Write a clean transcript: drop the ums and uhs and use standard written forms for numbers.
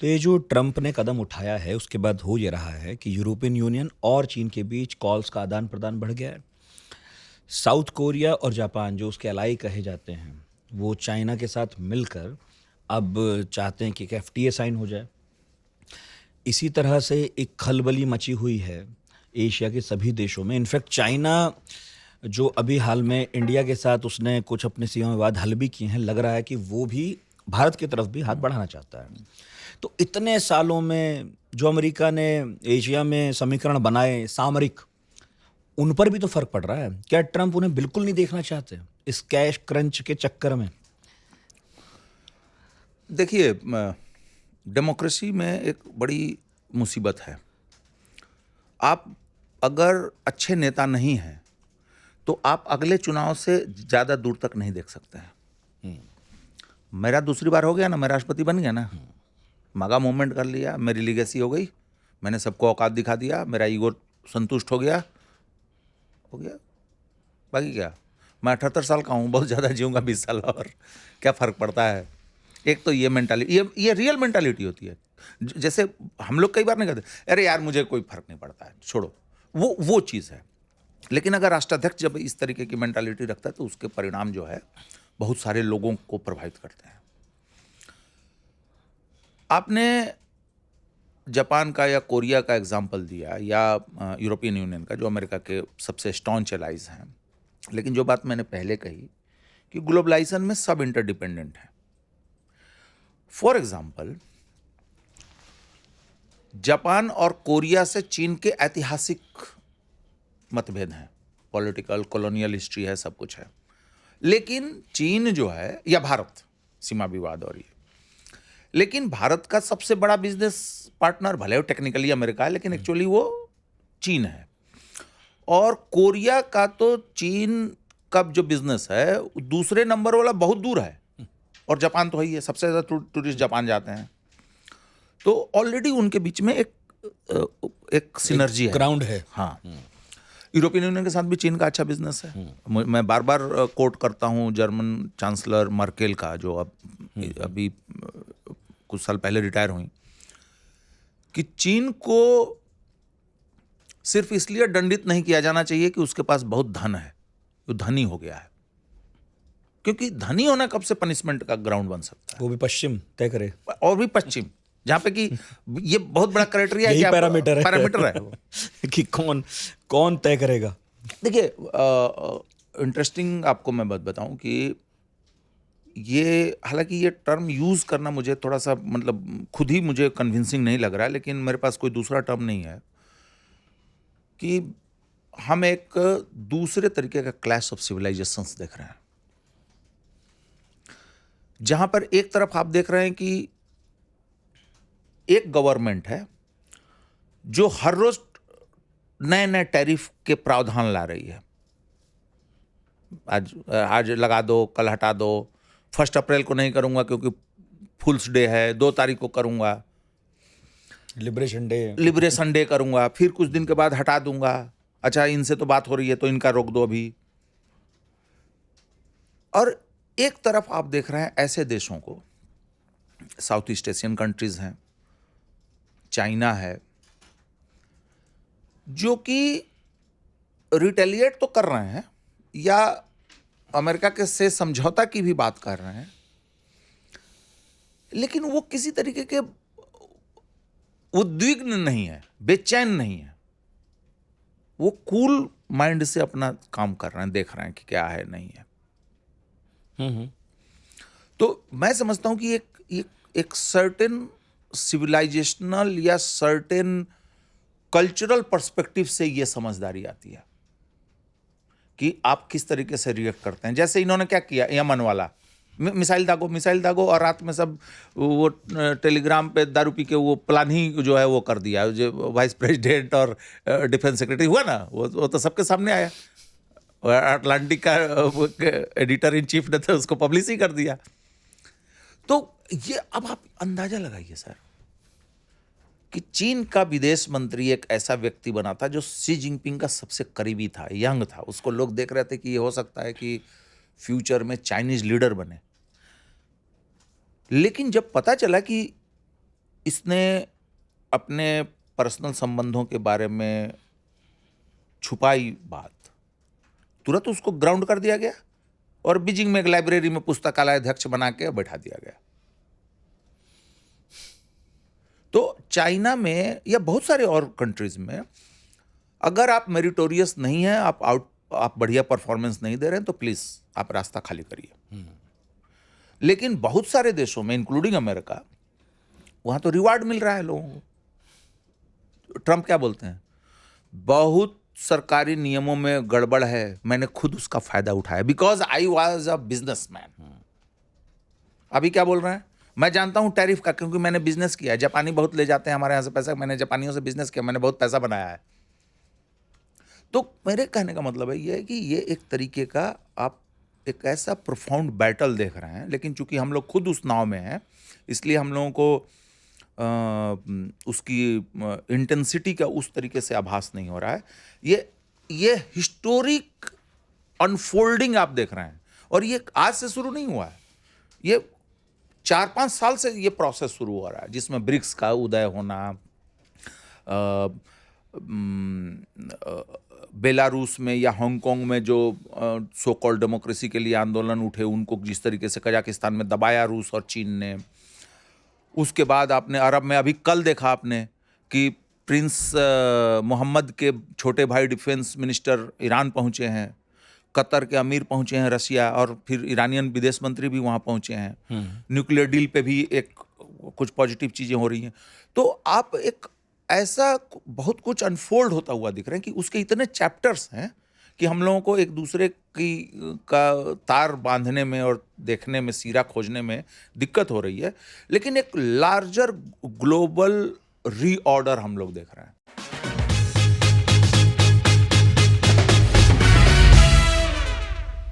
तो ये जो ट्रंप ने कदम उठाया है उसके बाद हो ये रहा है कि यूरोपियन यूनियन और चीन के बीच कॉल्स का आदान प्रदान बढ़ गया है। साउथ कोरिया और जापान जो उसके अलाई कहे जाते हैं वो चाइना के साथ मिलकर अब चाहते हैं कि एक एफटीए साइन हो जाए। इसी तरह से एक खलबली मची हुई है एशिया के सभी देशों में। इनफैक्ट चाइना जो अभी हाल में इंडिया के साथ उसने कुछ अपने सीमा विवाद हल भी किए हैं, लग रहा है कि वो भी भारत की तरफ भी हाथ बढ़ाना चाहता है। तो इतने सालों में जो अमेरिका ने एशिया में समीकरण बनाए सामरिक, उन पर भी तो फर्क पड़ रहा है। क्या ट्रंप उन्हें बिल्कुल नहीं देखना चाहते इस कैश क्रंच के चक्कर में? देखिए, डेमोक्रेसी में एक बड़ी मुसीबत है। आप अगर अच्छे नेता नहीं हैं तो आप अगले चुनाव से ज़्यादा दूर तक नहीं देख सकते हैं। मेरा दूसरी बार हो गया ना, मैं राष्ट्रपति बन गया ना, मगा मूवमेंट कर लिया, मेरी लीगेसी हो गई, मैंने सबको औकात दिखा दिया, मेरा ईगो संतुष्ट हो गया। बाकी क्या, मैं 78 साल का हूँ, बहुत ज़्यादा जीऊँगा 20 साल और, क्या फ़र्क पड़ता है। एक तो ये मेंटालिटी, ये रियल मेंटालिटी होती है। जैसे हम लोग कई बार नहीं कहते अरे यार मुझे कोई फर्क नहीं पड़ता है, छोड़ो, वो चीज़ है। लेकिन अगर राष्ट्राध्यक्ष जब इस तरीके की मेंटालिटी रखता है तो उसके परिणाम जो है बहुत सारे लोगों को प्रभावित करते हैं। आपने जापान का या कोरिया का एग्जाम्पल दिया, या यूरोपियन यूनियन का, जो अमेरिका के सबसे स्टॉन्च एलाइज हैं। लेकिन जो बात मैंने पहले कही कि ग्लोबलाइजेशन में सब इंटरडिपेंडेंट है। फॉर एग्जाम्पल, जापान और कोरिया से चीन के ऐतिहासिक मतभेद हैं, पॉलिटिकल कॉलोनियल हिस्ट्री है, सब कुछ है। लेकिन चीन जो है, या भारत, सीमा विवाद और ये, लेकिन भारत का सबसे बड़ा बिजनेस पार्टनर भले वो टेक्निकली अमेरिका है, लेकिन एक्चुअली वो चीन है। और कोरिया का तो चीन का जो बिजनेस है दूसरे नंबर वाला बहुत दूर है, और जापान तो है ही है, सबसे ज़्यादा टूरिस्ट जापान जाते हैं। तो ऑलरेडी उनके बीच में एक सिनर्जी है, ग्राउंड है। हाँ। यूरोपियन यूनियन के साथ भी चीन का अच्छा बिजनेस है। मैं बार बार कोट करता हूँ जर्मन चांसलर मर्केल का, जो अभी कुछ साल पहले रिटायर हुई, कि चीन को सिर्फ इसलिए दंडित नहीं किया जाना चाहिए कि उसके पास बहुत धन है, वो धनी हो गया है। क्योंकि धनी होना कब से पनिशमेंट का ग्राउंड बन सकता है? वो भी पश्चिम तय करे, और भी पश्चिम, जहां पे कि ये बहुत बड़ा क्राइटेरिया है, यही कि पैरामीटर है वो। कि कौन कौन तय करेगा। देखिए, इंटरेस्टिंग आपको मैं बात बताऊं कि ये, हालांकि ये टर्म यूज करना मुझे थोड़ा सा, मतलब खुद ही मुझे कन्विंसिंग नहीं लग रहा है, लेकिन मेरे पास कोई दूसरा टर्म नहीं है, कि हम एक दूसरे तरीके का क्लैश ऑफ सिविलाइजेशंस देख रहे हैं, जहां पर एक तरफ आप देख रहे हैं कि एक गवर्नमेंट है जो हर रोज नए नए टैरिफ के प्रावधान ला रही है। आज लगा दो, कल हटा दो, 1 अप्रैल को नहीं करूंगा क्योंकि फुल्स डे है, 2 तारीख को करूंगा, लिबरेशन डे करूंगा, फिर कुछ दिन के बाद हटा दूंगा, अच्छा इनसे तो बात हो रही है तो इनका रोक दो अभी। और एक तरफ आप देख रहे हैं ऐसे देशों को, साउथ ईस्ट एशियन कंट्रीज हैं, चाइना है, जो कि रिटेलिएट तो कर रहे हैं या अमेरिका के से समझौता की भी बात कर रहे हैं, लेकिन वो किसी तरीके के उद्विग्न नहीं है, बेचैन नहीं है। वो कूल माइंड से अपना काम कर रहे हैं, देख रहे हैं कि क्या है नहीं है। तो मैं समझता हूं कि एक सर्टेन सिविलाइजेशनल या सर्टेन कल्चरल पर्सपेक्टिव से ये समझदारी आती है कि आप किस तरीके से रिएक्ट करते हैं। जैसे इन्होंने क्या किया, यमन वाला, मिसाइल दागो, और रात में सब वो टेलीग्राम पे दारू पी के वो प्लान ही जो है वो कर दिया, जो वाइस प्रेसिडेंट और डिफेंस सेक्रेटरी हुआ ना, वो तो सबके सामने आया, अटलांटिक का एडिटर इन चीफ ने तो उसको पब्लिश ही कर दिया। तो ये अब आप अंदाजा लगाइए सर, कि चीन का विदेश मंत्री एक ऐसा व्यक्ति बना था जो शी जिनपिंग का सबसे करीबी था, यंग था, उसको लोग देख रहे थे कि ये हो सकता है कि फ्यूचर में चाइनीज लीडर बने। लेकिन जब पता चला कि इसने अपने पर्सनल संबंधों के बारे में छुपाई बात, तुरंत उसको ग्राउंड कर दिया गया और बीजिंग में एक लाइब्रेरी में पुस्तकालय अध्यक्ष बना के बैठा दिया गया। तो चाइना में या बहुत सारे और कंट्रीज में अगर आप मेरिटोरियस नहीं हैं, आप बढ़िया परफॉर्मेंस नहीं दे रहे हैं, तो प्लीज आप रास्ता खाली करिए। लेकिन बहुत सारे देशों में इंक्लूडिंग अमेरिका, वहां तो रिवार्ड मिल रहा है लोगों को। ट्रंप क्या बोलते हैं, बहुत सरकारी नियमों में गड़बड़ है, मैंने खुद उसका फायदा उठाया because I was a businessman. अभी क्या बोल रहे हैं, मैं जानता हूं टैरिफ का क्योंकि मैंने बिजनेस किया है, जापानी बहुत ले जाते हैं हमारे यहां से पैसा, मैंने जापानियों से बिजनेस किया, मैंने बहुत पैसा बनाया है। तो मेरे कहने का मतलब है ये है कि ये एक तरीके का आप एक ऐसा प्रोफाउंड बैटल देख रहे हैं, लेकिन चूंकि हम लोग खुद उस नाव में हैं, इसलिए हम लोगों को उसकी इंटेंसिटी का उस तरीके से आभास नहीं हो रहा है। ये हिस्टोरिक अनफोल्डिंग आप देख रहे हैं, और ये आज से शुरू नहीं हुआ है, ये 4-5 साल से ये प्रोसेस शुरू हो रहा है, जिसमें ब्रिक्स का उदय होना, बेलारूस में या हांगकांग में जो सो कॉल्ड डेमोक्रेसी के लिए आंदोलन उठे, उनको जिस तरीके से कजाकिस्तान में दबाया रूस और चीन ने। उसके बाद आपने अरब में अभी कल देखा आपने कि प्रिंस मोहम्मद के छोटे भाई डिफेंस मिनिस्टर ईरान पहुंचे हैं, कतर के अमीर पहुंचे हैं रशिया, और फिर ईरानियन विदेश मंत्री भी वहां पहुंचे हैं। न्यूक्लियर डील पे भी एक कुछ पॉजिटिव चीजें हो रही हैं। तो आप एक ऐसा बहुत कुछ अनफोल्ड होता हुआ दिख रहे हैं कि उसके इतने चैप्टर्स हैं कि हम लोगों को एक दूसरे का तार बांधने में और देखने में, सीरा खोजने में दिक्कत हो रही है। लेकिन एक लार्जर ग्लोबल रीऑर्डर हम लोग देख रहे हैं।